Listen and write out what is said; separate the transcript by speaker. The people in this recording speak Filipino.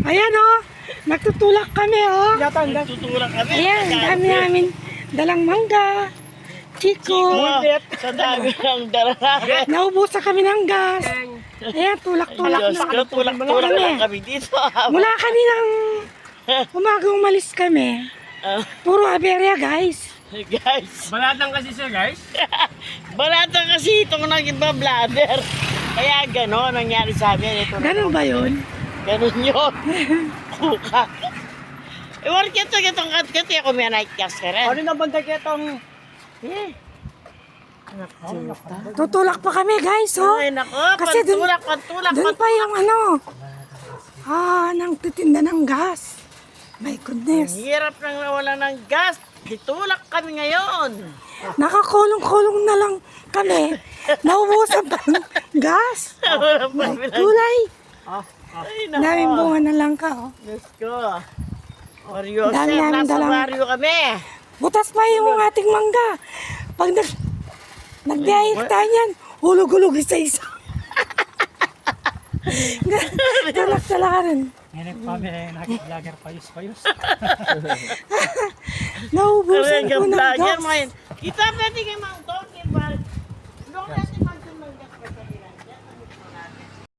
Speaker 1: Ayan oh, nagtutulak kami oh.
Speaker 2: Tutulak kami.
Speaker 1: Ayan, dami namin dalang mangga. Chico.
Speaker 2: Sa dami ng dala namin.
Speaker 1: Naubusan kami ng gas. Ayan, tulak-tulak
Speaker 2: Diyos
Speaker 1: lang.
Speaker 2: ko, tulak-tulak lang kami dito.
Speaker 1: Mula kaninang umaga umalis kami. Puro aberya guys.
Speaker 2: Guys,
Speaker 3: Balatang kasi siya, guys.
Speaker 2: balata kasi itong nag-iba-bladder. Kaya gano'n nangyari sa amin. Ito na.
Speaker 1: Ganun ba yun?
Speaker 2: Ganun yun. Kuka. Iwan kita itong kat-kat. Ako may night gas ka rin.
Speaker 3: Ano na banda kaya itong...
Speaker 2: Eh.
Speaker 1: Tutulak pa kami guys oh.
Speaker 2: Ay, nako.
Speaker 1: Kasi dun-
Speaker 2: Pantulak.
Speaker 1: Doon pa yung ano. Nang titinda ng gas. My goodness.
Speaker 2: Hirap nang nawala ng gas. Ditulak kami ngayon.
Speaker 1: Nakakulong-kulong na lang kami. Naubusan pa ng gas.
Speaker 2: Wala pa bilang.
Speaker 1: Tulay.
Speaker 2: Ay, nako.
Speaker 1: Daming bunga na lang ka oh.
Speaker 2: Diyos ko. Oreo,
Speaker 1: Dami
Speaker 2: sir.
Speaker 1: namin
Speaker 2: Nasa
Speaker 1: dalang-
Speaker 2: barrio kami.
Speaker 1: Butas pa yung ating mangga. Pag nagbiyahe tayo yan, hulog-hulog isa-isa. Talak-talak ka rin.
Speaker 3: Ngayon pa may nag-vlogger payos-payos.
Speaker 1: Naubusan ko ng
Speaker 2: Vlogger
Speaker 1: gas.
Speaker 2: mo yun. Kita pwede kayo mga to.